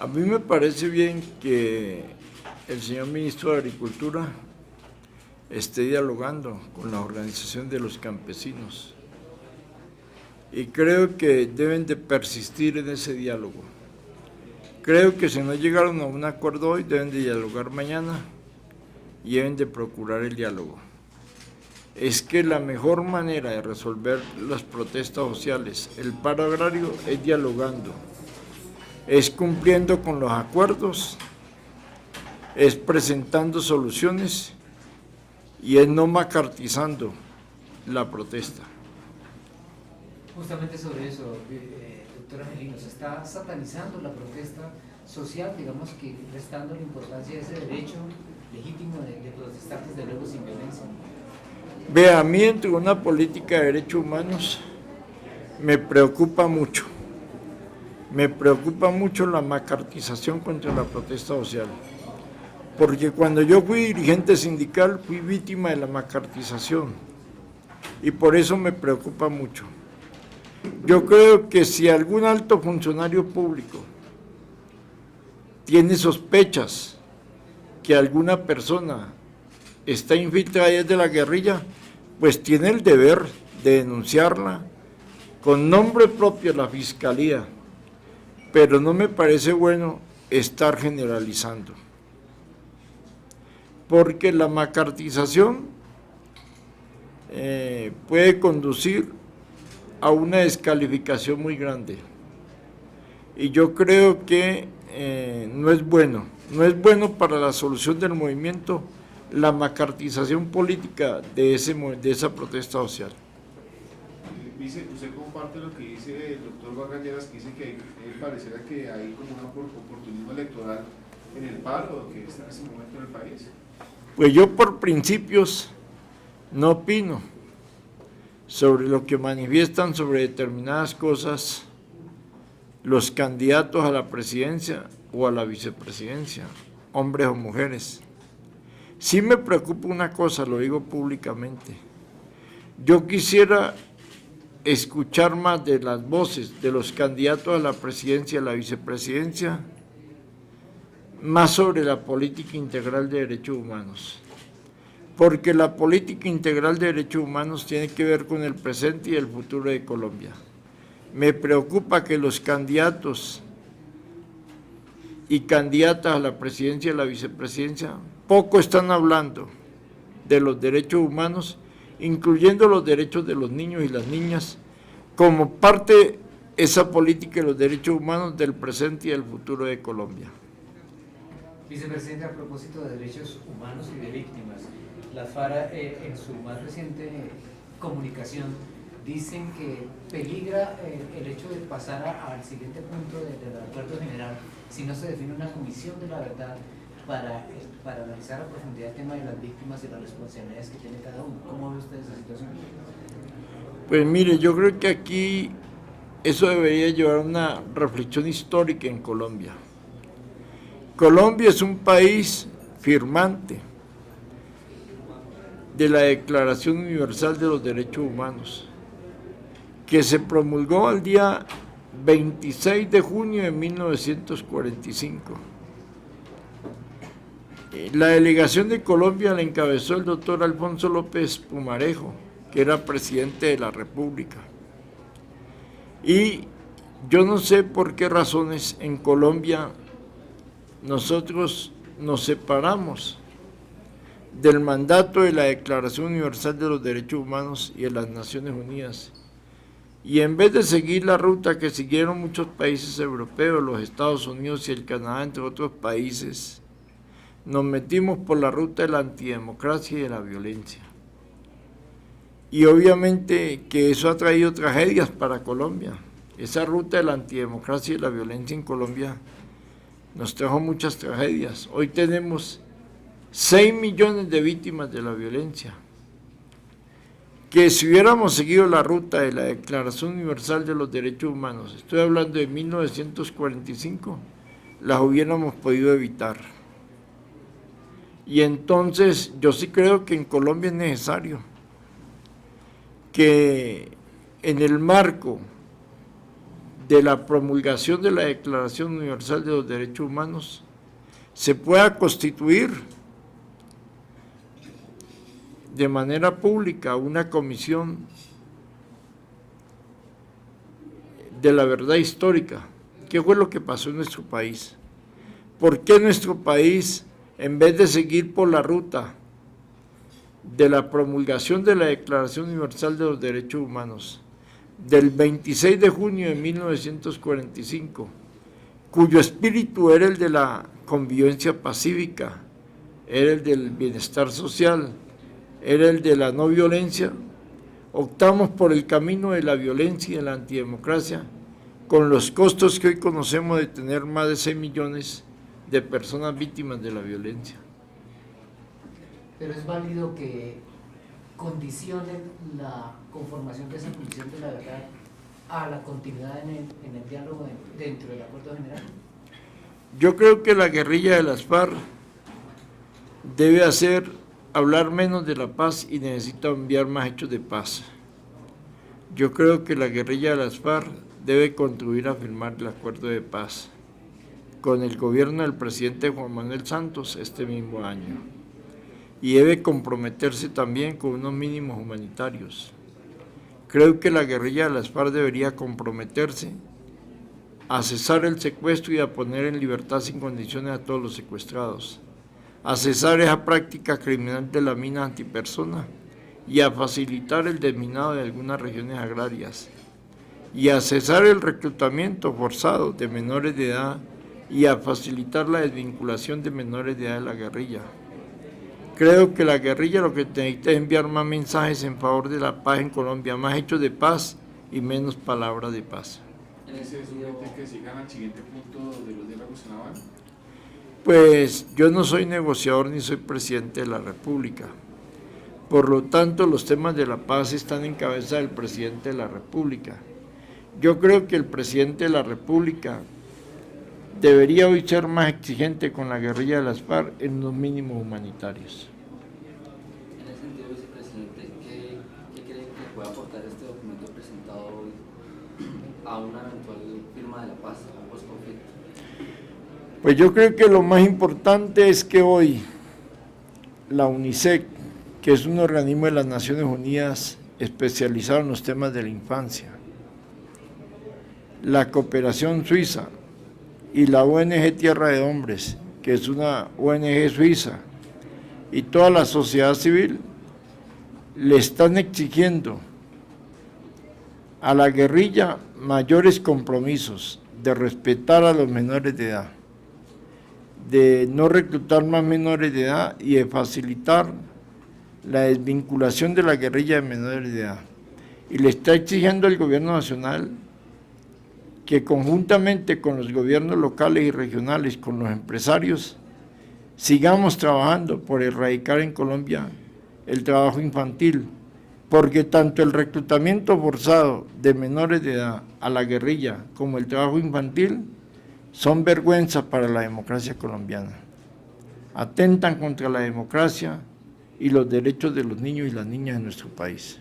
A mí me parece bien que el señor ministro de Agricultura esté dialogando con la organización de los campesinos y creo que deben de persistir en ese diálogo. Creo que si no llegaron a un acuerdo hoy, deben de dialogar mañana y deben de procurar el diálogo. Es que la mejor manera de resolver las protestas sociales, el paro agrario, es dialogando, es cumpliendo con los acuerdos, es presentando soluciones y es no macartizando la protesta. Justamente sobre eso, doctora Angelino, se está satanizando la protesta social, digamos que restando la importancia de ese derecho legítimo de protestar desde luego sin violencia. Vea, a mí entre una política de derechos humanos me preocupa mucho la macartización contra la protesta social, porque cuando yo fui dirigente sindical fui víctima de la macartización y por eso me preocupa mucho. Yo creo que si algún alto funcionario público tiene sospechas que alguna persona está infiltrada desde la guerrilla, pues tiene el deber de denunciarla con nombre propio a la Fiscalía, pero no me parece bueno estar generalizando, porque la macartización puede conducir a una descalificación muy grande y yo creo que no es bueno para la solución del movimiento la macartización política de esa protesta social. Dice, usted comparte lo que dice el doctor Vargas Lleras, que dice que pareciera que hay como un oportunismo electoral en el paro que está en ese momento en el país. Pues yo por principios no opino sobre lo que manifiestan sobre determinadas cosas los candidatos a la presidencia o a la vicepresidencia, hombres o mujeres. Sí me preocupa una cosa, lo digo públicamente. Yo quisiera escuchar más de las voces de los candidatos a la presidencia y a la vicepresidencia, más sobre la política integral de derechos humanos. Porque la política integral de derechos humanos tiene que ver con el presente y el futuro de Colombia. Me preocupa que los candidatos y candidatas a la presidencia y a la vicepresidencia poco están hablando de los derechos humanos, incluyendo los derechos de los niños y las niñas, como parte de esa política de los derechos humanos del presente y del futuro de Colombia. Vicepresidente, a propósito de derechos humanos y de víctimas, las FARC en su más reciente comunicación dicen que peligra el hecho de pasar al siguiente punto del acuerdo general si no se define una comisión de la verdad para analizar a profundidad el tema de las víctimas y las responsabilidades que tiene cada uno. ¿Cómo ve usted esa situación? Pues mire, yo creo que aquí eso debería llevar a una reflexión histórica en Colombia. Colombia es un país firmante de la Declaración Universal de los Derechos Humanos, que se promulgó el día 26 de junio de 1945. La delegación de Colombia la encabezó el doctor Alfonso López Pumarejo, que era presidente de la República. Y yo no sé por qué razones en Colombia nosotros nos separamos del mandato de la Declaración Universal de los Derechos Humanos y de las Naciones Unidas. Y en vez de seguir la ruta que siguieron muchos países europeos, los Estados Unidos y el Canadá, entre otros países, nos metimos por la ruta de la antidemocracia y de la violencia. Y obviamente que eso ha traído tragedias para Colombia. Esa ruta de la antidemocracia y la violencia en Colombia nos trajo muchas tragedias. Hoy tenemos 6 millones de víctimas de la violencia, que si hubiéramos seguido la ruta de la Declaración Universal de los Derechos Humanos, estoy hablando de 1945, las hubiéramos podido evitar. Y entonces yo sí creo que en Colombia es necesario que en el marco de la promulgación de la Declaración Universal de los Derechos Humanos se pueda constituir de manera pública una comisión de la verdad histórica. ¿Qué fue lo que pasó en nuestro país? ¿Por qué nuestro país, en vez de seguir por la ruta de la promulgación de la Declaración Universal de los Derechos Humanos del 26 de junio de 1945, cuyo espíritu era el de la convivencia pacífica, era el del bienestar social, era el de la no violencia, optamos por el camino de la violencia y de la antidemocracia, con los costos que hoy conocemos de tener más de 6 millones de personas víctimas de la violencia? Pero es válido que condicionen la conformación de esa Comisión de la Verdad a la continuidad en el diálogo dentro del acuerdo general. Yo creo que la guerrilla de las FARC debe hablar menos de la paz y necesita enviar más hechos de paz. Yo creo que la guerrilla de las FARC debe contribuir a firmar el acuerdo de paz con el gobierno del presidente Juan Manuel Santos este mismo año, y debe comprometerse también con unos mínimos humanitarios. Creo que la guerrilla de las FARC debería comprometerse a cesar el secuestro y a poner en libertad sin condiciones a todos los secuestrados, a cesar esa práctica criminal de la mina antipersona y a facilitar el desminado de algunas regiones agrarias, y a cesar el reclutamiento forzado de menores de edad y a facilitar la desvinculación de menores de edad de la guerrilla. Creo que la guerrilla lo que necesita es enviar más mensajes en favor de la paz en Colombia, más hechos de paz y menos palabras de paz. ¿Ese es que sigan al siguiente punto de los diálogos en La Habana? Pues yo no soy negociador ni soy presidente de la República. Por lo tanto, los temas de la paz están en cabeza del presidente de la República. Yo creo que el presidente de la República debería hoy ser más exigente con la guerrilla de las FARC en los mínimos humanitarios. En ese sentido, vicepresidente, ¿qué cree que puede aportar este documento presentado hoy a una eventual firma de la paz, a un posconflicto? Pues yo creo que lo más importante es que hoy la UNICEF, que es un organismo de las Naciones Unidas especializado en los temas de la infancia, la Cooperación Suiza y la ONG Tierra de Hombres, que es una ONG suiza, y toda la sociedad civil le están exigiendo a la guerrilla mayores compromisos de respetar a los menores de edad, de no reclutar más menores de edad y de facilitar la desvinculación de la guerrilla de menores de edad. Y le está exigiendo al gobierno nacional que conjuntamente con los gobiernos locales y regionales, con los empresarios, sigamos trabajando por erradicar en Colombia el trabajo infantil, porque tanto el reclutamiento forzado de menores de edad a la guerrilla como el trabajo infantil son vergüenza para la democracia colombiana. Atentan contra la democracia y los derechos de los niños y las niñas en nuestro país.